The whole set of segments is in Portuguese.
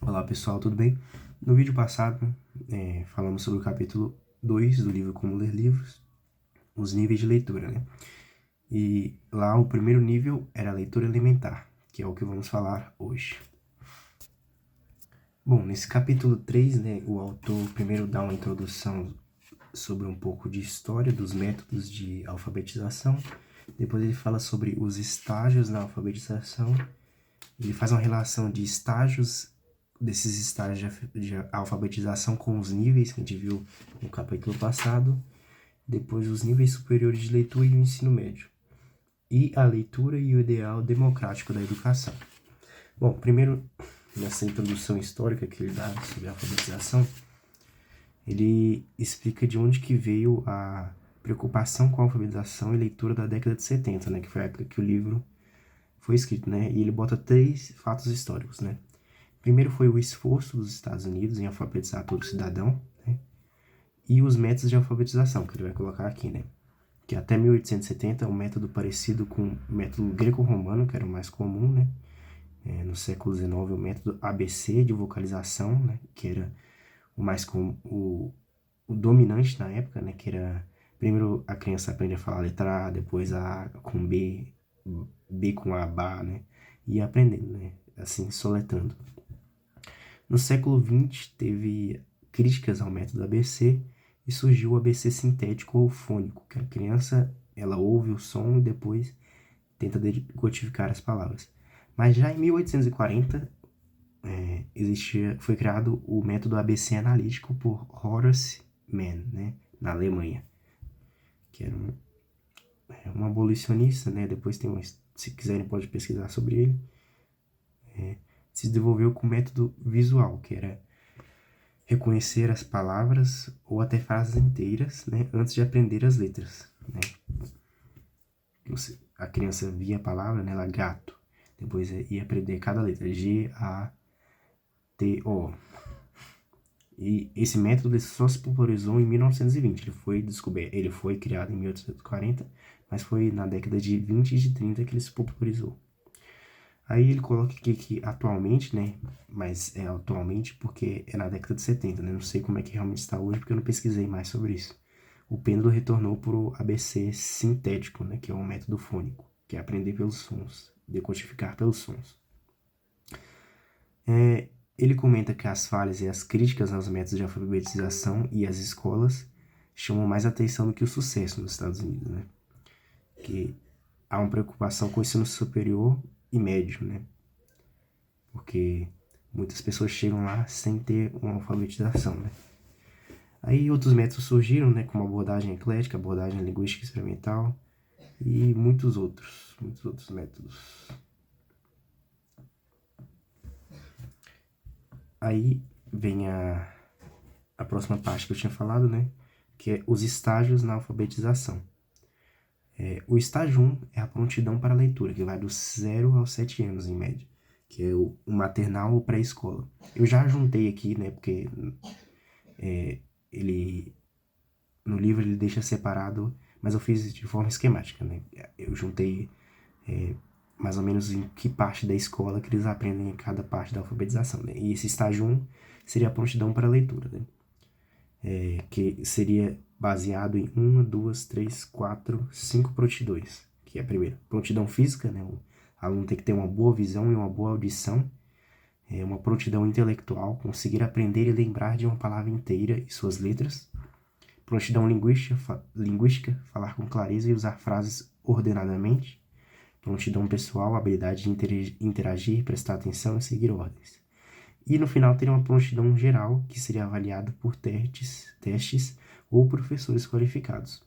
Olá pessoal, tudo bem? No vídeo passado, falamos sobre o capítulo 2 do livro Como Ler Livros, os níveis de leitura, né? E lá o primeiro nível era a leitura elementar, que é o que vamos falar hoje. Bom, nesse capítulo 3, né, o autor primeiro dá uma introdução sobre um pouco de história dos métodos de alfabetização, depois ele fala sobre os estágios na alfabetização, ele faz uma relação de estágios desses estágios de alfabetização com os níveis que a gente viu no capítulo passado, depois os níveis superiores de leitura e o ensino médio, e a leitura e o ideal democrático da educação. Bom, primeiro, nessa introdução histórica que ele dá sobre a alfabetização, ele explica de onde que veio a preocupação com a alfabetização e leitura da década de 70, né, que foi a época que o livro foi escrito, né, e ele bota 3 fatos históricos, né. Primeiro foi o esforço dos Estados Unidos em alfabetizar todo cidadão, né, e os métodos de alfabetização, que ele vai colocar aqui, né, que até 1870 é um método parecido com o método greco-romano, que era o mais comum, né, no século XIX o método ABC de vocalização, né, que era o mais comum, o dominante na época, né, que era primeiro a criança aprende a falar a letra A, depois a com B, B com A, Bá, né, e aprendendo, né, assim, soletrando. No século XX, teve críticas ao método ABC e surgiu o ABC sintético ou fônico, que a criança ela ouve o som e depois tenta decodificar as palavras. Mas já em 1840 foi criado o método ABC analítico por Horace Mann, né, na Alemanha, que era um abolicionista, né? Depois se quiserem pode pesquisar sobre ele. Se desenvolveu com o método visual, que era reconhecer as palavras ou até frases inteiras, né, antes de aprender as letras, né. A criança via a palavra, né, ela gato, depois ia aprender cada letra, G-A-T-O. E esse método só se popularizou em 1920, ele foi criado em 1840, mas foi na década de 20 e de 30 que ele se popularizou. Aí ele coloca aqui que atualmente, né, mas é atualmente porque é na década de 70, né, não sei como é que realmente está hoje porque eu não pesquisei mais sobre isso. O pêndulo retornou para o ABC sintético, né, que é um método fônico, que é aprender pelos sons, decodificar pelos sons. Ele comenta que as falhas e as críticas aos métodos de alfabetização e às escolas chamam mais atenção do que o sucesso nos Estados Unidos, né? Que há uma preocupação com o ensino superior e médio, né? Porque muitas pessoas chegam lá sem ter uma alfabetização, né? Aí outros métodos surgiram, né? Como a abordagem eclética, abordagem linguística experimental e muitos outros métodos. Aí vem a próxima parte que eu tinha falado, né? Que é os estágios na alfabetização. O estágio 1 é a prontidão para a leitura, que vai dos 0 aos 7 anos, em média, que é o maternal ou pré-escola. Eu já juntei aqui, né, porque no livro ele deixa separado, mas eu fiz de forma esquemática, né? Eu juntei mais ou menos em que parte da escola que eles aprendem em cada parte da alfabetização, né? E esse estágio 1 seria a prontidão para a leitura, né? Que seria baseado em 1, 2, 3, 4, 5 prontidões, que é a primeira. Prontidão física, né? O aluno tem que ter uma boa visão e uma boa audição, uma prontidão intelectual, conseguir aprender e lembrar de uma palavra inteira e suas letras. Prontidão linguística, falar com clareza e usar frases ordenadamente. Prontidão pessoal, habilidade de interagir, prestar atenção e seguir ordens. E no final teria uma prontidão geral, que seria avaliada por testes ou professores qualificados.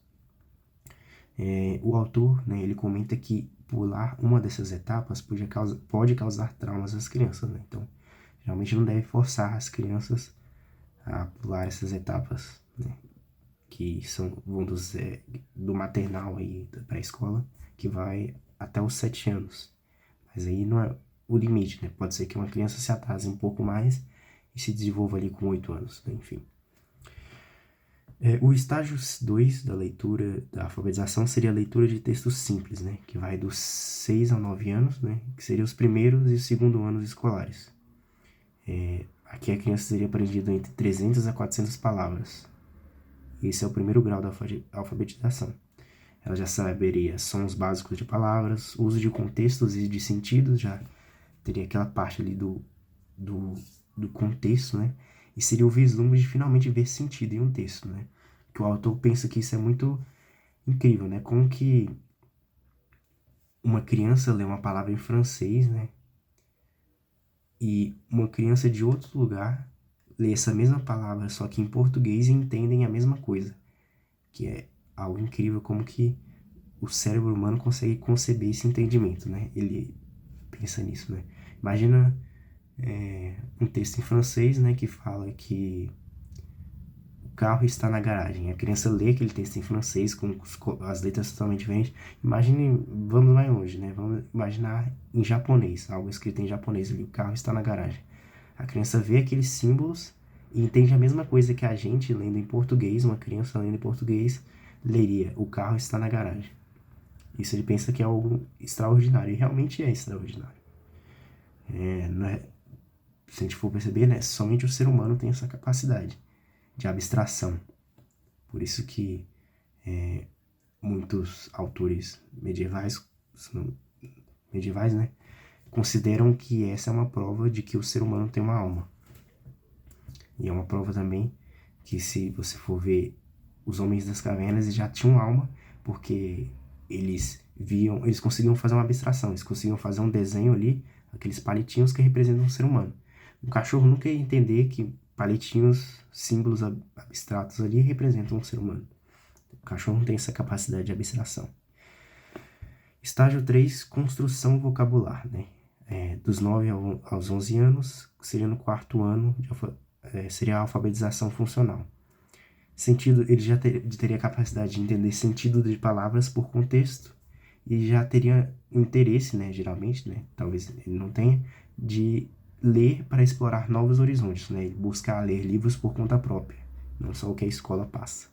O autor, né, ele comenta que pular uma dessas etapas pode causar traumas às crianças, né? Então, realmente não deve forçar as crianças a pular essas etapas, né? Que vão do maternal aí para a escola, que vai até os 7 anos. Mas aí não é o limite, né? Pode ser que uma criança se atrase um pouco mais e se desenvolva ali com 8 anos, né? Enfim. O estágio 2 da leitura, da alfabetização, seria a leitura de textos simples, né? Que vai dos 6 a 9 anos, né? Que seriam os primeiros e os segundo anos escolares. Aqui a criança teria aprendido entre 300 a 400 palavras. Esse é o primeiro grau da alfabetização. Ela já saberia sons básicos de palavras, uso de contextos e de sentidos, já teria aquela parte ali do contexto, né? E seria o vislumbre de finalmente ver sentido em um texto, né? Que o autor pensa que isso é muito incrível, né? Como que uma criança lê uma palavra em francês, né? E uma criança de outro lugar lê essa mesma palavra, só que em português, e entendem a mesma coisa. Que é algo incrível como que o cérebro humano consegue conceber esse entendimento, né? Ele pensa nisso, né? Imagina um texto em francês, né, que fala que o carro está na garagem. A criança lê aquele texto em francês com as letras totalmente diferentes. Imagine, vamos mais longe, né? Vamos imaginar em japonês, algo escrito em japonês ali, o carro está na garagem. A criança vê aqueles símbolos e entende a mesma coisa que a gente lendo em português, uma criança lendo em português, leria, o carro está na garagem. Isso ele pensa que é algo extraordinário, e realmente é extraordinário. Não é, se a gente for perceber, né, somente o ser humano tem essa capacidade de abstração. Por isso que muitos autores medievais, né, consideram que essa é uma prova de que o ser humano tem uma alma. E é uma prova também que, se você for ver os homens das cavernas, eles já tinham alma, porque eles conseguiam fazer uma abstração, eles conseguiam fazer um desenho ali, aqueles palitinhos que representam um ser humano. Um cachorro nunca ia entender que palitinhos, símbolos abstratos ali, representam um ser humano. O cachorro não tem essa capacidade de abstração. Estágio 3, construção vocabular, né? Dos 9 aos 11 anos, seria no quarto ano, seria a alfabetização funcional. Sentido, ele já teria a capacidade de entender sentido de palavras por contexto, e já teria interesse, né, geralmente, né, talvez ele não tenha, de ler para explorar novos horizontes, né, buscar ler livros por conta própria, não só o que a escola passa.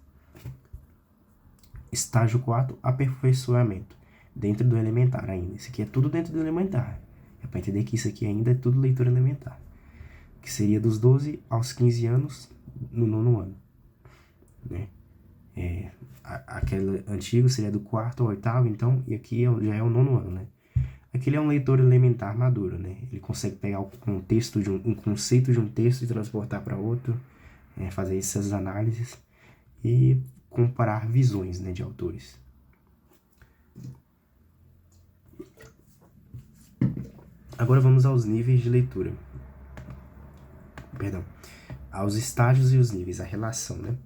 Estágio 4, aperfeiçoamento, dentro do elementar ainda. Isso aqui é tudo dentro do elementar. É para entender que isso aqui ainda é tudo leitura elementar, que seria dos 12 aos 15 anos, no 9º ano, né? Aquele antigo seria do 4º ao 8º, então, e aqui já é o 9º ano, né? Aquele é um leitor elementar maduro, né? Ele consegue pegar o contexto um conceito de um texto e transportar para outro, fazer essas análises e comparar visões, né, de autores. Agora vamos aos níveis de leitura. Perdão. Aos estágios e os níveis, a relação, né?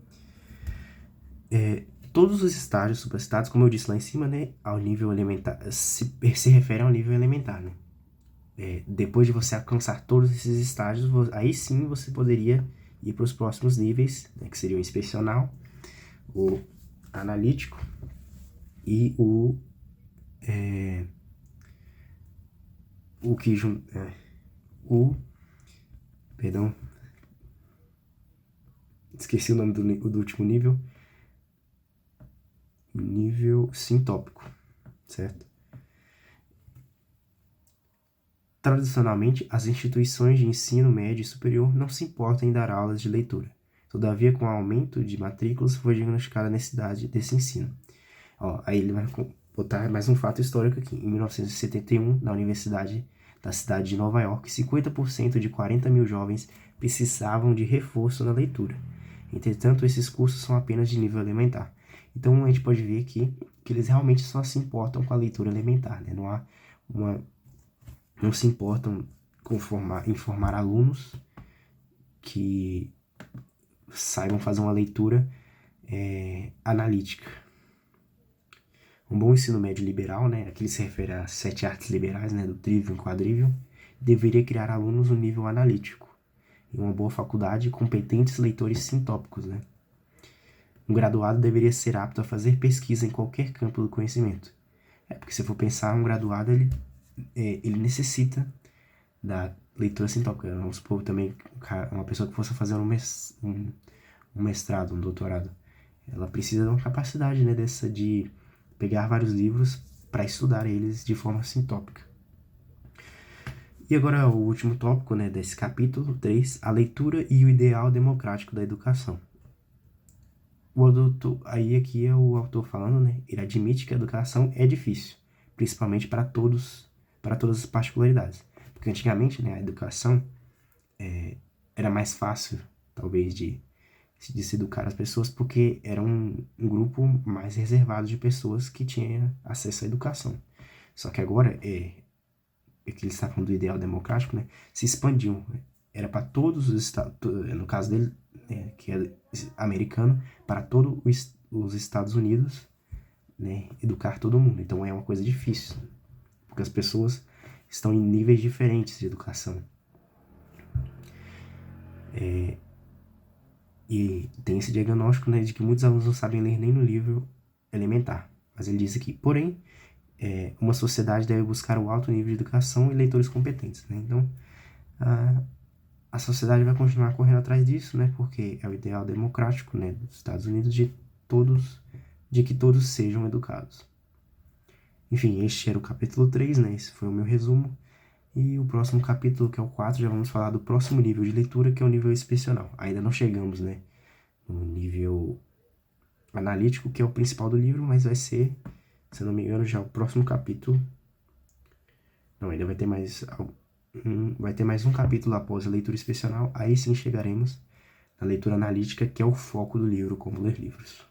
Todos os estágios supracitados, como eu disse lá em cima, né, ao nível elementar, se refere ao nível elementar, né? Depois de você alcançar todos esses estágios, aí sim você poderia ir para os próximos níveis, né, que seria o inspecional, o analítico e perdão, esqueci o nome do último nível, nível sintópico, certo? Tradicionalmente, as instituições de ensino médio e superior não se importam em dar aulas de leitura. Todavia, com o aumento de matrículas, foi diagnosticada a necessidade desse ensino. Aí ele vai botar mais um fato histórico aqui. Em 1971, na Universidade da cidade de Nova York, 50% de 40 mil jovens precisavam de reforço na leitura. Entretanto, esses cursos são apenas de nível elementar. Então, a gente pode ver aqui que eles realmente só se importam com a leitura elementar, né? Não se importam com informar alunos que saibam fazer uma leitura analítica. Um bom ensino médio liberal, né, aqui se refere às 7 artes liberais, né, do trivium e quadrivium, deveria criar alunos no nível analítico. Em uma boa faculdade, competentes leitores sintópicos, né? Um graduado deveria ser apto a fazer pesquisa em qualquer campo do conhecimento. Porque se for pensar, um graduado, ele necessita da leitura sintópica. Vamos supor também uma pessoa que fosse fazer um mestrado, um doutorado. Ela precisa de uma capacidade, né, dessa de pegar vários livros para estudar eles de forma sintópica. E agora o último tópico, né, desse capítulo 3, a leitura e o ideal democrático da educação. Aí aqui é o autor falando, né, ele admite que a educação é difícil, principalmente para todas as particularidades. Porque antigamente, né, a educação era mais fácil, talvez, de se educar as pessoas, porque era um grupo mais reservado de pessoas que tinha acesso à educação. Só que agora, que ele está falando do ideal democrático, né, se expandiu. Era para todos os estados, no caso dele, que é americano, para todos os Estados Unidos, né, educar todo mundo. Então é uma coisa difícil, porque as pessoas estão em níveis diferentes de educação. E tem esse diagnóstico, né, de que muitos alunos não sabem ler nem no livro elementar. Mas ele diz aqui, porém, uma sociedade deve buscar o alto nível de educação e leitores competentes, né? Então, a sociedade vai continuar correndo atrás disso, né? Porque é o ideal democrático, né, dos Estados Unidos de que todos sejam educados. Enfim, este era o capítulo 3, né? Esse foi o meu resumo. E o próximo capítulo, que é o 4, já vamos falar do próximo nível de leitura, que é o nível inspecional. Ainda não chegamos, né, no nível analítico, que é o principal do livro, mas vai ser, se eu não me engano, já o próximo capítulo. Não, ainda vai ter mais um capítulo após a leitura inspecional. Aí sim chegaremos na leitura analítica, que é o foco do livro, como ler livros.